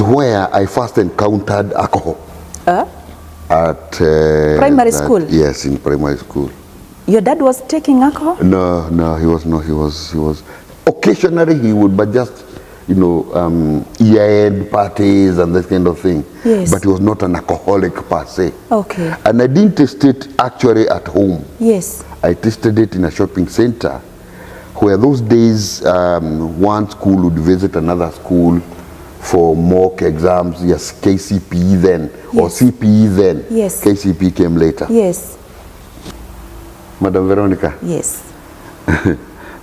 where I first encountered alcohol. At primary school? Yes, in primary school. Your dad was taking alcohol? No, he was not. He was occasionally he would, but just, you know, year-end parties and that kind of thing. Yes. But he was not an alcoholic per se. Okay. And I didn't taste it actually at home. Yes. I tasted it in a shopping center, where those days one school would visit another school for mock exams. Yes, KCPE then, or CPE then. Yes. KCPE came later. Yes. Madam Veronica. Yes.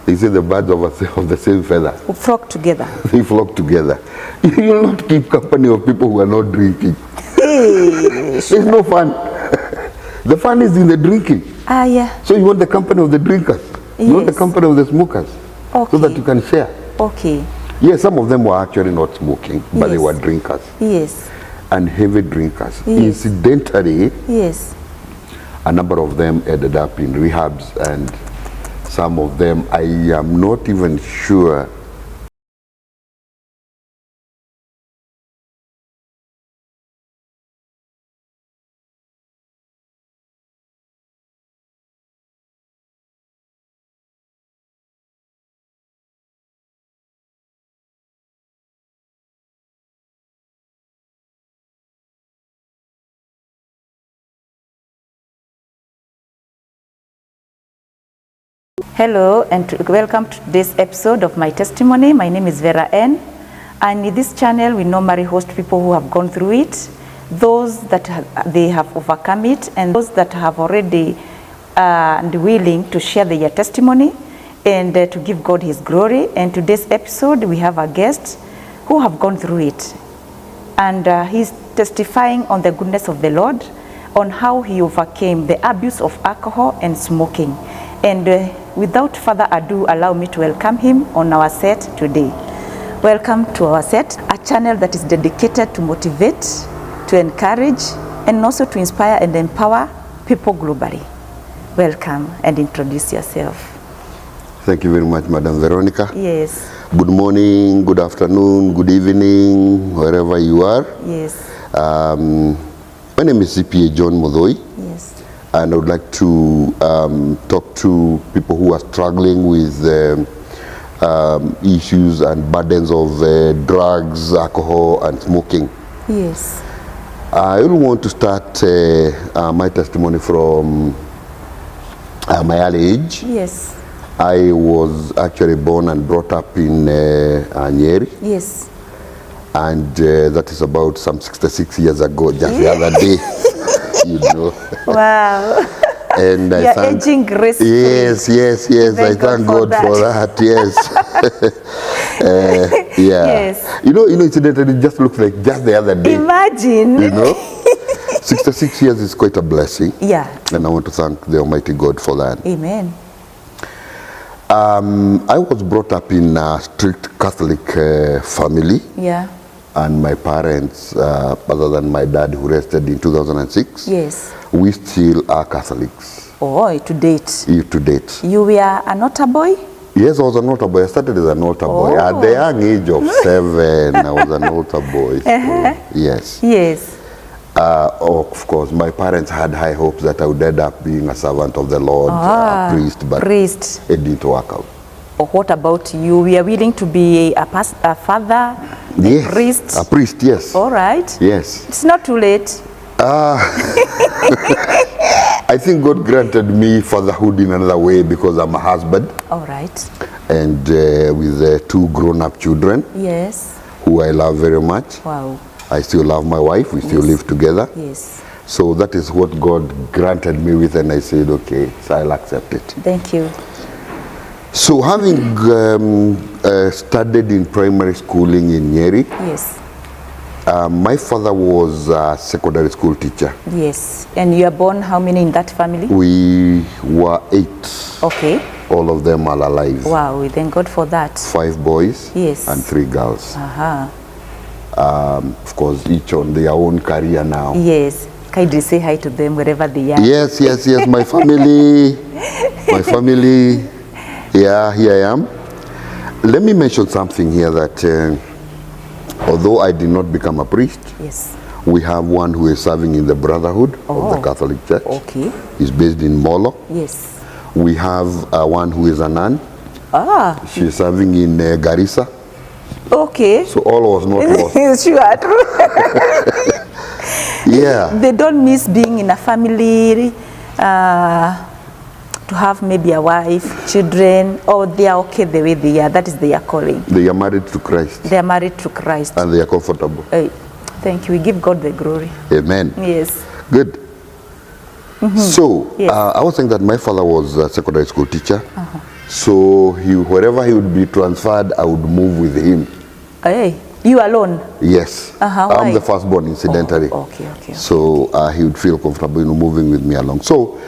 They say the birds of the same feather. Who flock together. They flock together. You will not keep company of people who are not drinking. Hey, it's no fun. The fun is in the drinking. Ah, yeah. So you want the company of the drinkers. Yes. You want the company of the smokers. Okay. So that you can share. Okay. Yes, some of them were actually not smoking, but they Yes. were drinkers. Yes. And heavy drinkers. Yes. Incidentally, Yes. a number of them ended up in rehabs, and some of them, I am not even sure. Hello and welcome to today's episode of My Testimony. My name is Vera N. And in this channel, we normally host people who have gone through it, those that they have overcome it, and those that have already and willing to share their testimony and to give God His glory. And today's episode, we have a guest who have gone through it. And he's testifying on the goodness of the Lord, on how he overcame the abuse of alcohol and smoking. And without further ado, allow me to welcome him on our set today. Welcome to our set, a channel that is dedicated to motivate, to encourage, and also to inspire and empower people globally. Welcome and introduce yourself. Thank you very much, Madam Veronica. Yes. Good morning, good afternoon, good evening, wherever you are. Yes. My name is CPA John Modoi. Yes. And I would like to talk to people who are struggling with issues and burdens of drugs, alcohol, and smoking. Yes. I really want to start my testimony from my early age. Yes. I was actually born and brought up in Nyeri. Yes. And that is about some 66 years ago, just the other day. You know. Wow. And you're aging gracefully. Yes. I thank God for that. Yes. Yeah. Yes. You know, incidentally, it just looks like just the other day. Imagine. You know, 66 years is quite a blessing. Yeah. And I want to thank the Almighty God for that. Amen. I was brought up in a strict Catholic family. Yeah. And my parents, other than my dad who rested in 2006, yes, we still are Catholics. Oh, to date. To date. You were an altar boy? Yes, I was an altar boy. I started as an altar boy. At the young age of 7, I was an altar boy. So, yes. Yes. Of course, my parents had high hopes that I would end up being a servant of the Lord, a priest, but it didn't work out. What about you? We are willing to be a father, yes, a priest? A priest, yes. All right. Yes. It's not too late. I think God granted me fatherhood in another way because I'm a husband. All right. And with 2 grown-up children. Yes. Who I love very much. Wow. I still love my wife. We still live together. Yes. So that is what God granted me with, and I said, okay, so I'll accept it. Thank you. So having studied in primary schooling in Nyeri, yes, my father was a secondary school teacher. Yes. And you are born how many in that family? We were 8. Okay. All of them are alive. Wow, we thank God for that. 5 boys, yes, and 3 girls. Uh-huh. Of course, each on their own career now. Yes. Kindly say hi to them wherever they are. Yes. My family. Yeah, here I am. Let me mention something here that Although I did not become a priest, Yes. we have one who is serving in the Brotherhood of the Catholic Church. Okay. He's based in Molo. Yes. We have one who is a nun. Ah. She's serving in Garissa. Okay. So all was not lost. Sure, true. Yeah. They don't miss being in a family, to have maybe a wife, children, or they are okay the way they are. That is their calling. They are married to Christ. They are married to Christ. And they are comfortable. Thank you. We give God the glory. Amen. Yes. Good. So, Yes. I was saying that my father was a secondary school teacher. So, wherever he would be transferred, I would move with him. Hey, you alone? Yes. Why? I'm the firstborn, incidentally. Oh, okay. So, he would feel comfortable, moving with me along. So,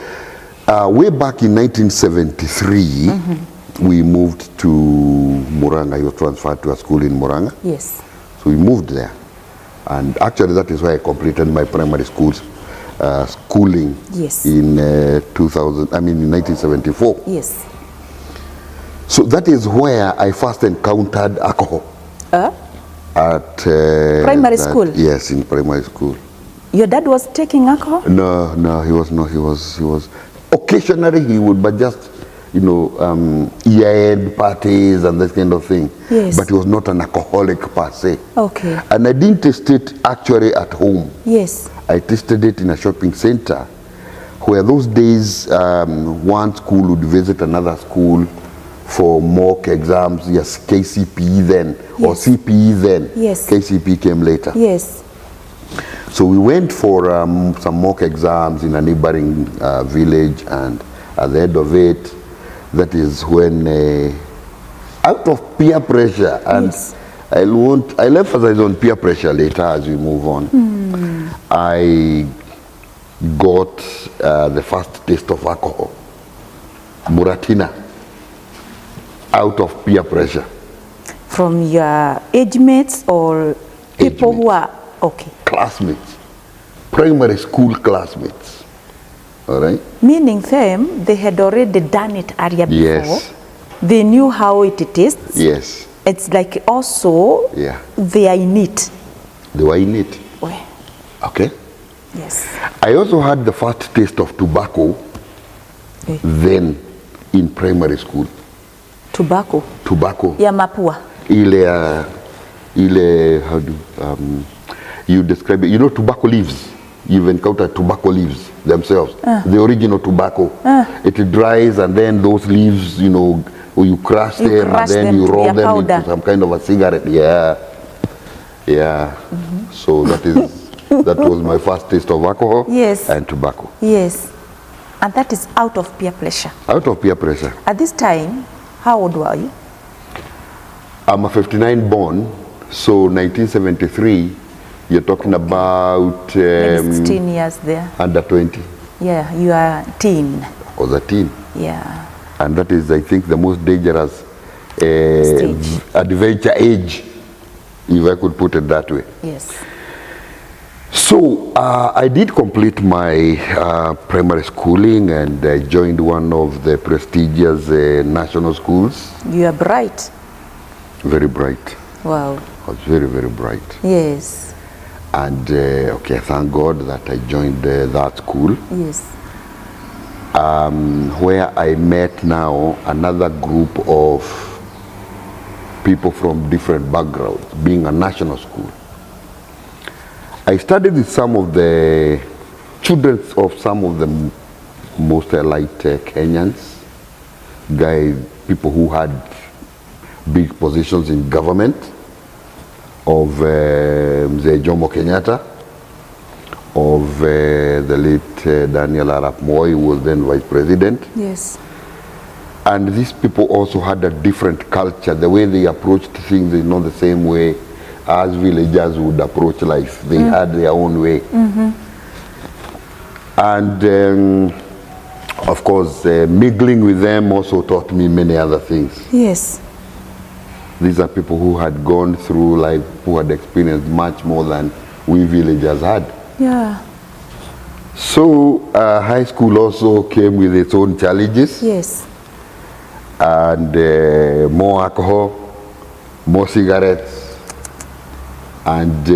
way back in 1973, we moved to Muranga. He was transferred to a school in Muranga. Yes. So we moved there. And actually that is where I completed my primary schools schooling. Yes. In 1974. Yes. So that is where I first encountered alcohol. At primary school? Yes, in primary school. Your dad was taking alcohol? No, he was not. He was occasionally he would, but just year-end parties and that kind of thing. Yes. But he was not an alcoholic per se. Okay. And I didn't taste it actually at home. Yes. I tasted it in a shopping center, where those days one school would visit another school for mock exams. Yes, KCPE then, or Yes. CPE then. Yes. KCPE came later. Yes. So we went for some mock exams in a neighboring village, and at the end of it, that is when, out of peer pressure, and Yes. I'll emphasize on peer pressure later as we move on. I got the first taste of alcohol, Muratina, out of peer pressure. From your age mates or people who are, okay. Classmates, primary school classmates, all right? Meaning them, they had already done it earlier before. Yes. They knew how it tastes. Yes. It's like also, Yeah. they are in it. They were in it. Well, Okay. yes. I also had the first taste of tobacco then in primary school. Tobacco. Tobacco. Ya mapua. How do you describe it? Tobacco leaves. You've encountered tobacco leaves themselves. The original tobacco. It dries, and then those leaves, you crush them, and then you roll them into some kind of a cigarette. Yeah. So that was my first taste of alcohol. Yes. And tobacco. Yes. And that is out of peer pressure. Out of peer pressure. At this time, how old were you? I'm a 59 born, so 1973, you're talking about Maybe 16 years there. under 20. Yeah, you are teen. I was a teen. Yeah. And that is, I think, the most dangerous Stage. adventure age, if I could put it that way. Yes. So I did complete my primary schooling, and I joined one of the prestigious national schools. You are bright. Very bright. Wow. I was very, very bright. Yes. And thank God that I joined that school, Yes. where I met now another group of people from different backgrounds, being a national school. I studied with some of the children of some of the most elite Kenyans, people who had big positions in government, of Mzee Jomo Kenyatta, of the late Daniel Arap Moi, who was then vice president. Yes. And these people also had a different culture. The way they approached things is not the same way as villagers would approach life. They had their own way. And of course, mingling with them also taught me many other things. Yes. These are people who had gone through life, who had experienced much more than we villagers had. Yeah. So high school also came with its own challenges. Yes. And more alcohol, more cigarettes, And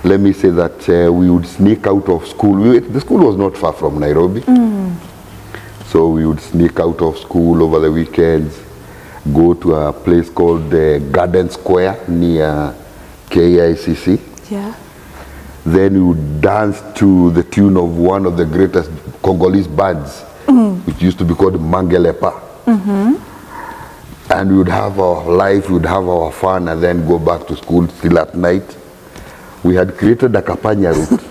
let me say that we would sneak out of school. The school was not far from Nairobi. So we would sneak out of school over the weekends, go to a place called Garden Square near KICC. Yeah. Then we would dance to the tune of one of the greatest Congolese bands, which used to be called Mangelepa. And we would have our life, we would have our fun, and then go back to school still at night. We had created a Kapanya route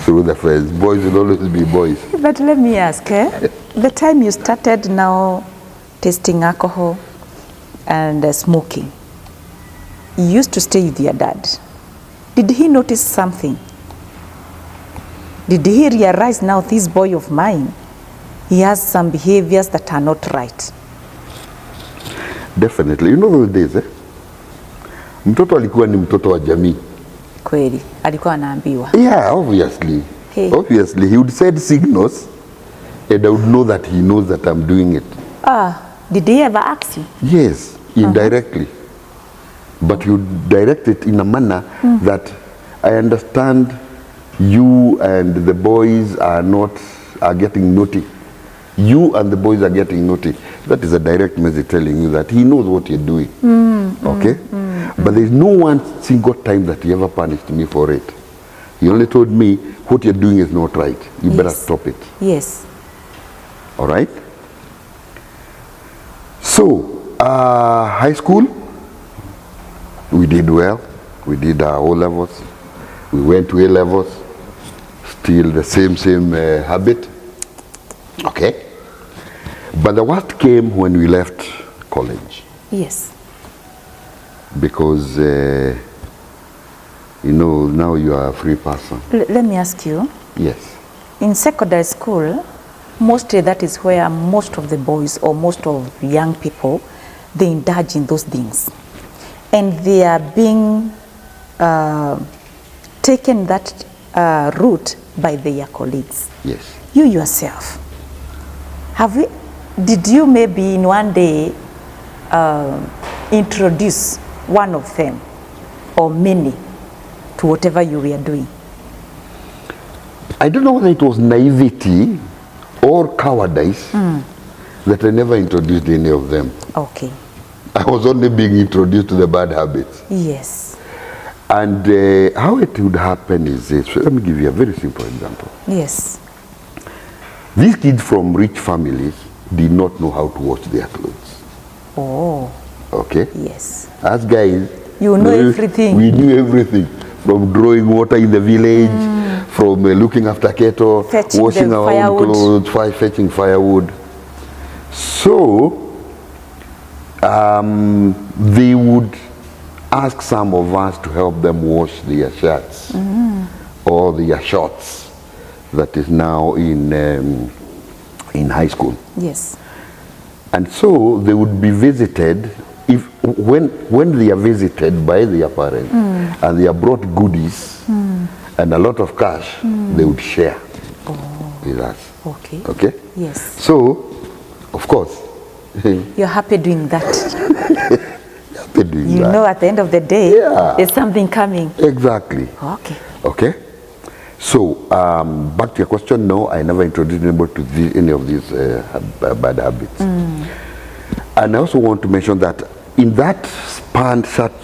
through the fence. Boys will always be boys. But let me ask, the time you started now tasting alcohol and smoking, you used to stay with your dad. Did he notice something? Did he realize now this boy of mine, he has some behaviors that are not right? Definitely. You know those days, mtoto alikuwa ni mtoto wa jamii. Kweli, alikuwa anaambiwa. Yeah, obviously. Hey. Obviously, he would send signals and I would know that he knows that I'm doing it. Did he ever ask you? Yes, indirectly. But you direct it in a manner that I understand you and the boys are getting naughty. You and the boys are getting naughty. That is a direct message telling you that he knows what you're doing. Okay? But there's no one single time that he ever punished me for it. He only told me, what you're doing is not right. You better stop it. Yes. All right? So, high school, we did well. We did our O-levels. We went to A-levels. Still the same habit. Okay? But the worst came when we left college. Yes. Because, now you are a free person. Let me ask you. Yes. In secondary school, mostly that is where most of the boys or most of young people, they indulge in those things. And they are being taken that route by their colleagues. Yes. You yourself, did you maybe in one day introduce one of them or many to whatever you were doing? I don't know whether it was naivety or cowardice that I never introduced any of them. Okay. I was only being introduced to the bad habits. Yes. And how it would happen is this. Let me give you a very simple example. Yes. These kids from rich families did not know how to wash their clothes. Oh. Okay? Yes. As guys, You know everything. We knew everything. From drawing water in the village, from looking after cattle, Fetching washing our own clothes, fetching firewood. So, they would ask some of us to help them wash their shirts or their shorts that is now in high school. Yes. And so they would be visited when they are visited by their parents and they are brought goodies and a lot of cash, they would share with us. Okay. Okay? Yes. So, of course, You're happy doing that. happy doing You that. know at the end of the day, there's something coming. Exactly. Okay. Okay? So, back to your question, no, I never introduced anybody to any of these bad habits. And I also want to mention that in that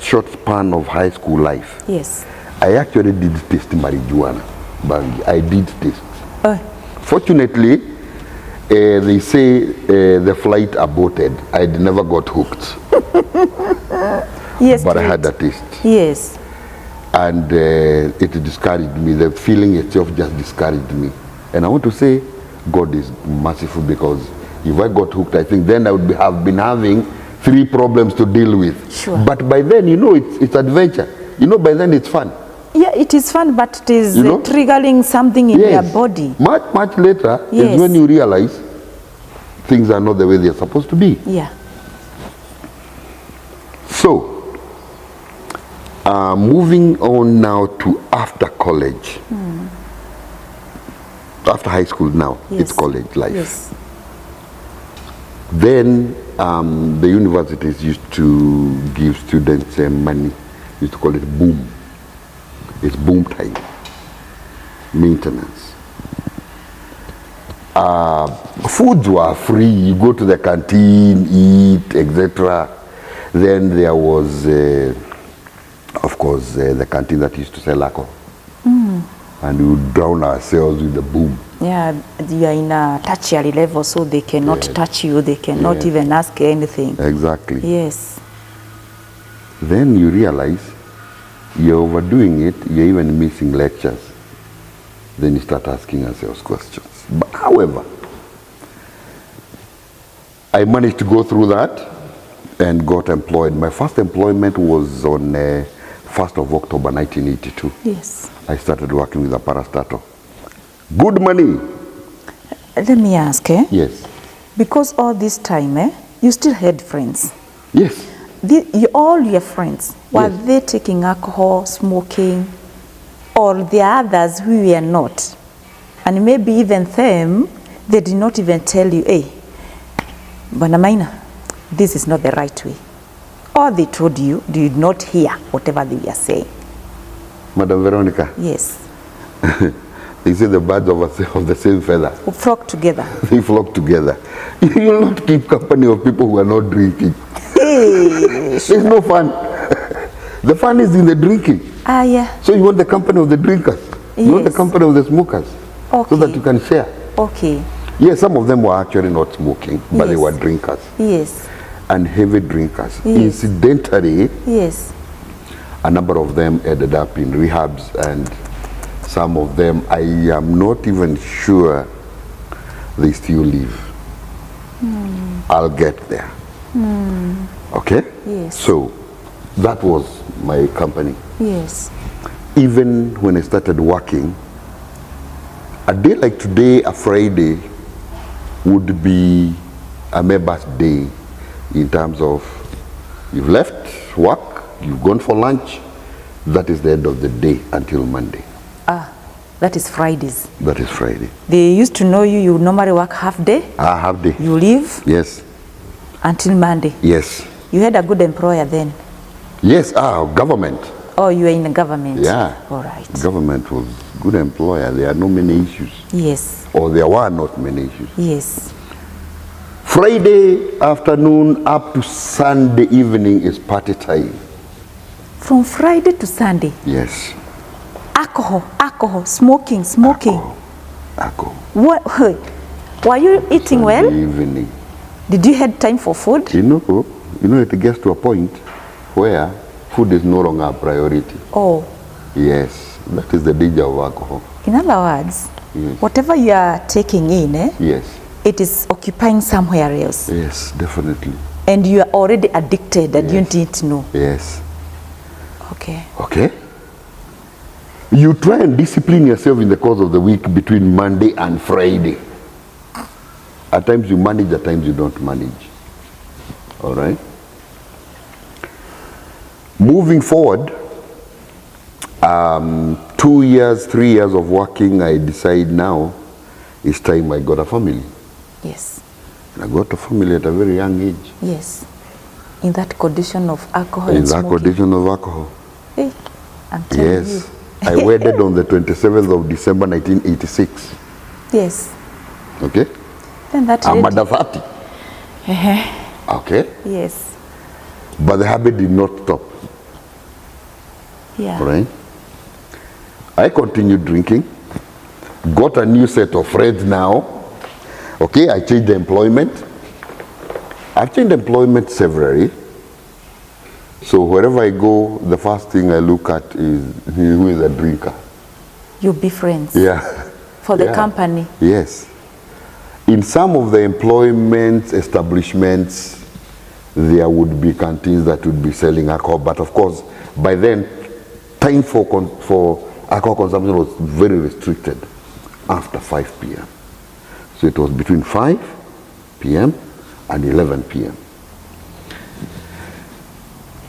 short span of high school life, Yes. I actually did taste marijuana. I did taste. Oh. Fortunately, they say the flight aborted. I never got hooked. Yes. But I had a taste. Yes. And it discouraged me. The feeling itself just discouraged me. And I want to say, God is merciful, because if I got hooked, I think then I would have been having 3 problems to deal with. Sure. But by then, it's adventure. By then it's fun. Yeah, it is fun, but it is You know? triggering something in your body. Much later Yes. is when you realize things are not the way they're supposed to be. Yeah. So, moving on now to after college. After high school now, Yes. it's college life. Yes. Then the universities used to give students money. Used to call it boom. It's boom time. Maintenance. Foods were free. You go to the canteen, eat, etc. Then there was, of course, the canteen that used to sell alcohol. And we would drown ourselves with the boom. Yeah, you are in a tertiary level, so they cannot touch you. They cannot even ask anything. Exactly. Yes. Then you realize you're overdoing it. You're even missing lectures. Then you start asking yourselves questions. But however, I managed to go through that and got employed. My first employment was on 1st of October 1982. Yes. I started working with a parastatal. Good money. Let me ask, Yes. because all this time, you still had friends. Yes. All your friends, were they taking alcohol, smoking, or the others who were not? And maybe even them, they did not even tell you, hey, Bwana Maina, this is not the right way. Or they told you, did not hear whatever they were saying. Madam Veronica. Yes. They say the birds of the same feather. Who flock together. They flock together. You will not keep company of people who are not drinking. Hey, It's no fun. The fun is in the drinking. yeah. So you want the company of the drinkers. You want the Yes. company of the smokers. Okay. So that you can share. Okay. Yes, some of them were actually not smoking, but they Yes. were drinkers. Yes. And heavy drinkers. Yes. Incidentally, Yes. a number of them ended up in rehabs, and some of them, I am not even sure they still live. I'll get there. Okay? Yes. So, that was my company. Yes. Even when I started working, a day like today, a Friday, would be a member's day in terms of you've left work, you've gone for lunch, that is the end of the day until Monday. That is Fridays. That is Friday. They used to know you normally work half day. Half day. You leave Yes. until Monday. Yes. You had a good employer then. Yes, government. Oh, you were in the government. Yeah. All right. Government was good employer. There are no many issues. Yes. Or there were not many issues. Yes. Friday afternoon up to Sunday evening is party time. From Friday to Sunday. Yes. Alcohol, smoking. Alcohol. What? Were you eating Sunday well? evening. Did you have time for food? You know, it gets to a point where food is no longer a priority. Oh, Yes, that is the danger of alcohol. in other words, Yes. whatever you are taking in, Yes, it is occupying somewhere else. yes, definitely. And you are already addicted and you Yes. didn't know. Yes. Okay. Okay. You try and discipline yourself in the course of the week between Monday and Friday. At times you manage, at times you don't manage. All right. Moving forward, 2 years, 3 years of working, I decide now it's time I got a family. Yes. And I got a family at a very young age. Yes. In that condition of alcohol In and that smoking. condition of alcohol. Hey, I'm telling Yes. I wedded on the 27th of December 1986. you. Yes. Okay? Then that I'm lady- under 30. Okay? Yes. But the habit did not stop. Yeah. All right? I continued drinking. Got a new set of friends now. Okay, I changed the employment. I've changed employment severally. So wherever I go, the first thing I look at is who is a drinker. You'll be friends. Yeah. For the Yeah. company. Yes. In some of the employment establishments, there would be canteens that would be selling alcohol. But of course, by then, time for alcohol consumption was very restricted after 5 p.m. So it was between 5 p.m. and 11 p.m.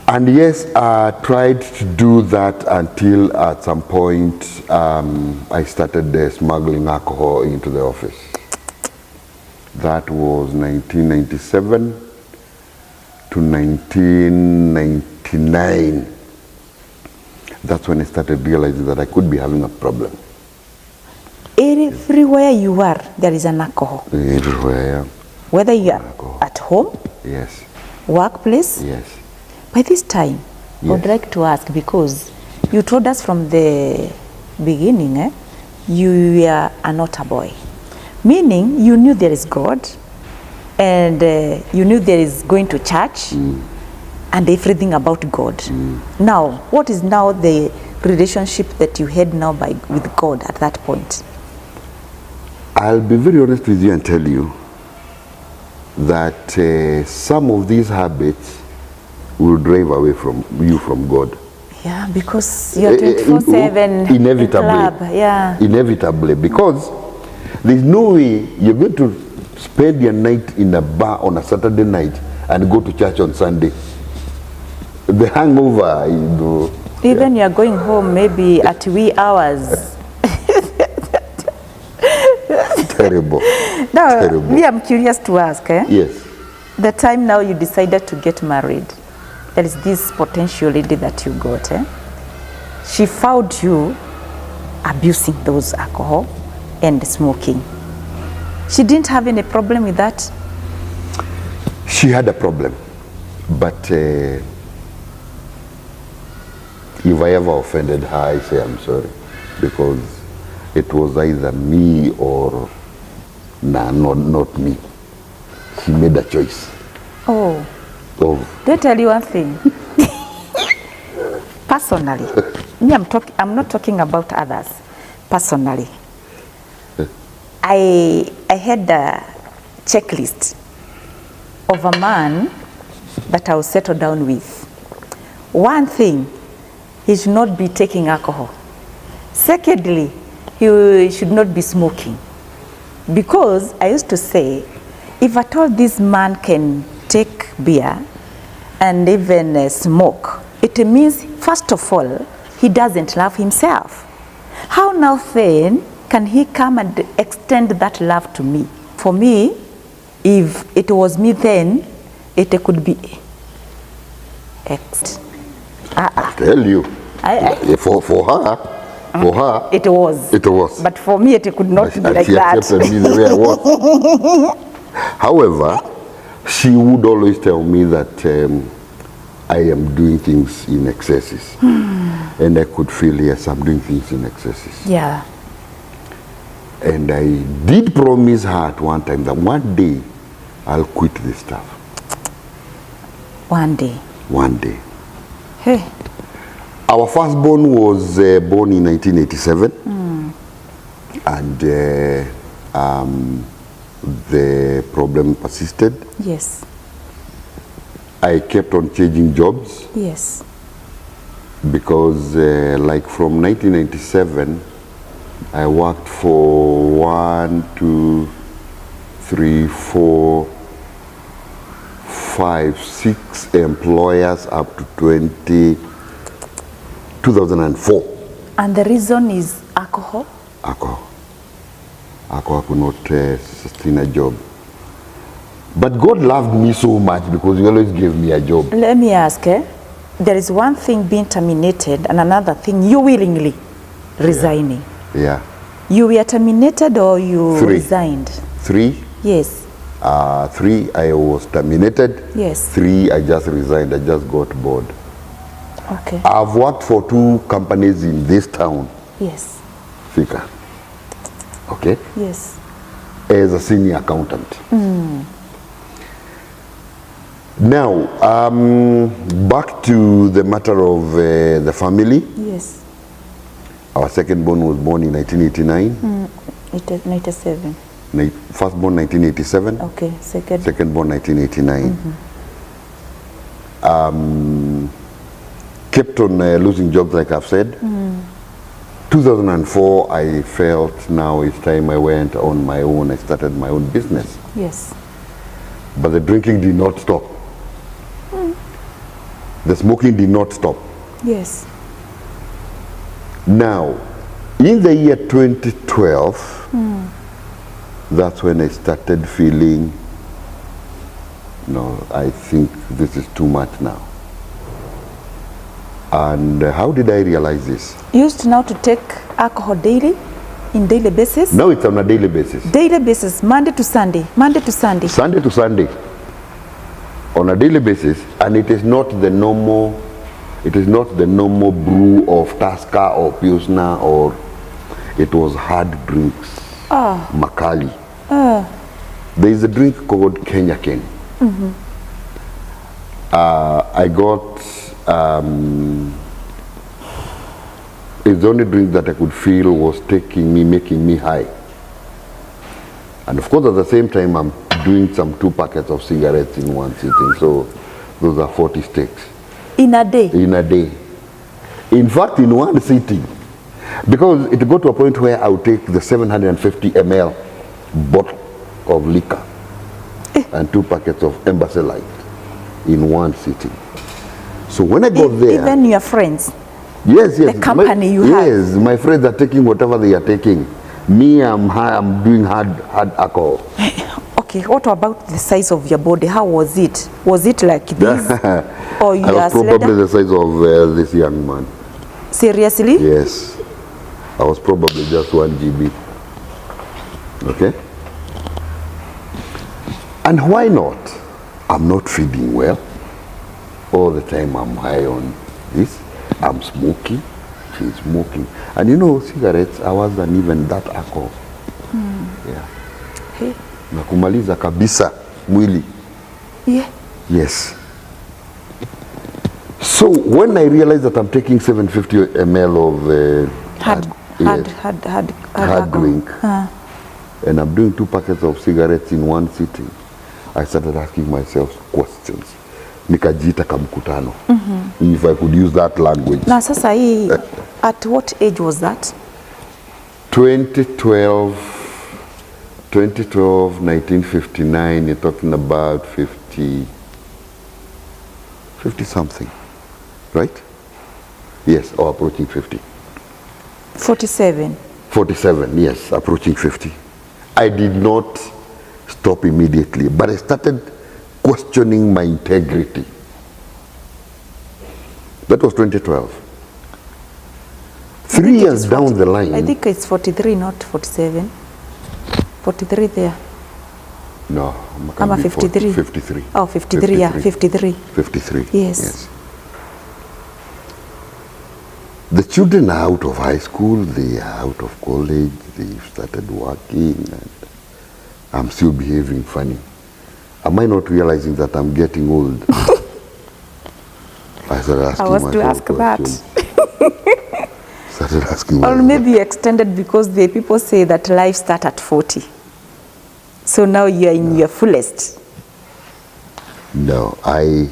And yes, I tried to do that until at some point I started smuggling alcohol into the office. That was 1997 to 1999. That's when I started realizing that I could be having a problem. Everywhere you are, there is an alcohol. Everywhere. Whether you are Alcohol. at home, Yes. workplace. Yes. By this time, I would Yes. like to ask, because you told us from the beginning, you were a altar boy, meaning you knew there is God, and you knew there is going to church and everything about God. Now, what is now the relationship that you had now with God at that point? I'll be very honest with you and tell you that some of these habits will drive away from you from God. Yeah, because you're 24/7 inevitably. in club. Yeah. Inevitably, because there's no way you're going to spend your night in a bar on a Saturday night and go to church on Sunday. The hangover, you know. Even you're going home maybe at wee hours. Terrible. Now, Terrible. me, I'm curious to ask, Yes. the time now you decided to get married, there is this potential lady that you got. She found you abusing those alcohol and smoking. She didn't have any problem with that? She had a problem, but if I ever offended her, I say I'm sorry, because it was either me or not me. She made a choice. Oh, Of let me tell you one thing. Personally, me, I'm not talking about others. Personally, I had a checklist of a man that I will settle down with. One thing, he should not be taking alcohol. Secondly, he should not be smoking. Because I used to say, if at all this man can take beer and even smoke, it means, first of all, he doesn't love himself. How now then can he come and extend that love to me? For me, if it was me then, it could be X. I tell you, for her, It was. It was. But for me, it could not be like she that. accepted me the way I was. However, she would always tell me that I am doing things in excesses. And I could feel, yes, I'm doing things in excesses. Yeah. And I did promise her at one time that one day I'll quit this stuff. One day. One day. Hey. Our firstborn was born in 1987. And the problem persisted. Yes. I kept on changing jobs Yes. because like from 1997, I worked for 1, 2, 3, 4, 5, 6 employers up to 2004. And the reason is alcohol? Alcohol. Alcohol could not sustain a job. But God loved me so much because he always gave me a job. Let me ask, there is one thing being terminated and another thing you willingly resigning. Yeah. You were terminated or you 3. resigned? 3. Yes. 3, I was terminated. Yes. 3, I just resigned. I just got bored. Okay. I've worked for 2 companies in this town. Yes. Fika. Okay? Yes. As a senior accountant. Now, back to the matter of the family. Yes. Our second born was born in 1989. 97. First born 1987. Okay. Second. Second born 1989. Kept on losing jobs, like I've said. 2004, I felt now it's time I went on my own. I started my own business. Yes. But the drinking did not stop. The smoking did not stop. Yes. Now, in the year 2012, that's when I started feeling, no, I think this is too much now. And how did I realize this? You used now to take alcohol daily, in daily basis? Now it's on a daily basis. Daily basis, Monday to Sunday, Monday to Sunday. Sunday to Sunday, on a daily basis, and it is not the normal. It is not the normal brew of Tusker or Pilsner, or it was hard drinks. Makali. There is a drink called Kenya Ken. I got. It's the only drink that I could feel was making me high. And of course, at the same time, I'm doing some 2 packets of cigarettes in one sitting. So those are 40 sticks. In a day? In a day. In fact, in one sitting. Because it got to a point where I would take the 750 ml bottle of liquor and 2 packets of Embassy Light in one sitting. So when I got there... Even your friends? Yes. The company you have? Yes, my friends are taking whatever they are taking. Me, I'm doing hard alcohol. Okay, what about the size of your body? How was it? Was it like this? Or you I was probably the size of this young man. Seriously? Yes. I was probably just 1 GB. Okay? And why not? I'm not feeding well. All the time I'm high on this. I'm smoking. She's smoking. And you know, cigarettes, I wasn't even that alcohol. Yeah. Hey. Na kumaliza kabisa mwili. Yeah. Yes. So when I realized that I'm taking 750 ml of hard drink, and I'm doing 2 packets of cigarettes in one sitting, I started asking myself questions. Nikajiita kamkutano. If I could use that language. Na sasa hii, at what age was that? 2012, 1959, you're talking about 50 something, right? Yes, or approaching 50. 47. 47, yes, approaching 50. I did not stop immediately, but I started questioning my integrity. That was 2012. 3 years down the line. I think it's 43, not 47. 43 there. No, I'm 53. 53. Oh, 53, yeah, 53. 53. Yes. The children are out of high school, they are out of college, they've started working, and I'm still behaving funny. Am I not realizing that I'm getting old? I started asking I was to ask questions. that. Started asking Or maybe you extended because the people say that life starts at 40. So now you are in your fullest. No, I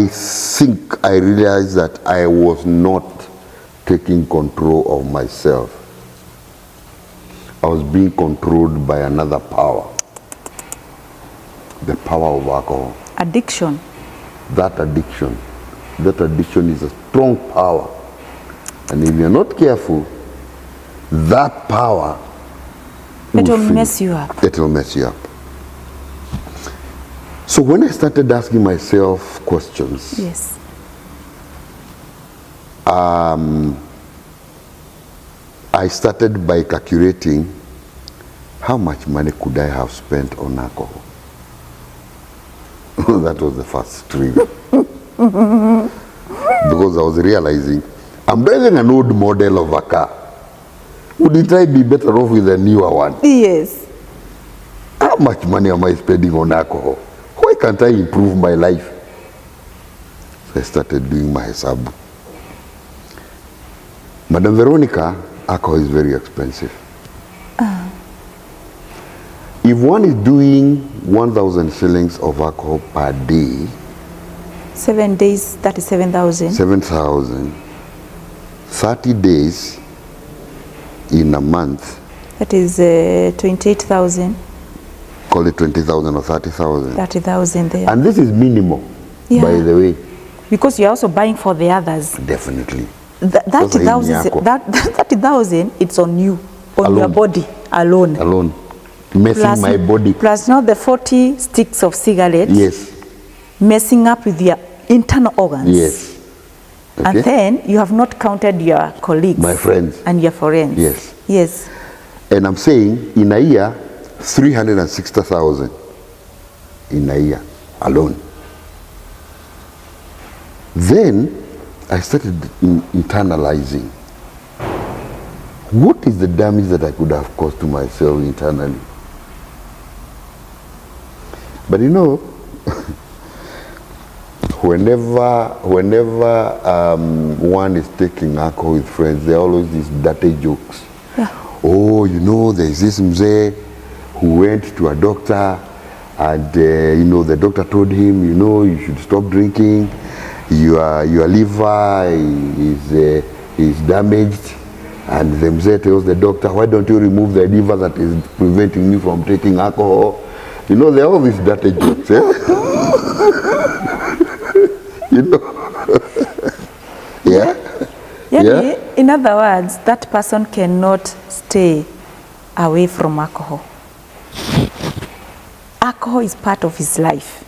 think I realized that I was not taking control of myself. I was being controlled by another power. The power of alcohol. Addiction. That addiction is a strong power. And if you're not careful, that power It'll mess you up. It'll mess you up. So when I started asking myself questions, Yes. I started by calculating how much money could I have spent on alcohol. That was the first trigger. Because I was realizing I'm driving an old model of a car. Wouldn't I be better off with a newer one? Yes. How much money am I spending on alcohol? Why can't I improve my life? So I started doing my sub. Madam Veronica, alcohol is very expensive. If one is doing 1,000 shillings of alcohol per day, 7 days, that is 7,000. 7,000, 30 days in a month. That is 28,000. Call it 20,000 or 30,000. 30,000 there. And this is minimal, by the way. Because you're also buying for the others. Definitely. That 30,000, it's on you. on your body alone. Alone. Messing my body. Plus now the 40 sticks of cigarettes. Yes. Messing up with your internal organs. Yes. Okay. And then you have not counted your colleagues. My friends. And your friends. Yes. Yes. And I'm saying in a year, 360,000 in a year alone. Then I started internalizing. What is the damage that I could have caused to myself internally? But you know, whenever one is taking alcohol with friends, there are always these dirty jokes. Yeah. Oh, you know, there's this mzee who went to a doctor and, you know, the doctor told him, you know, you should stop drinking. Your liver is damaged. And the mzee tells the doctor, why don't you remove the liver that is preventing me from taking alcohol? You know, there are all these dirty jokes, eh? You know? Yeah? Yeah? In other words, that person cannot stay away from alcohol. Alcohol is part of his life.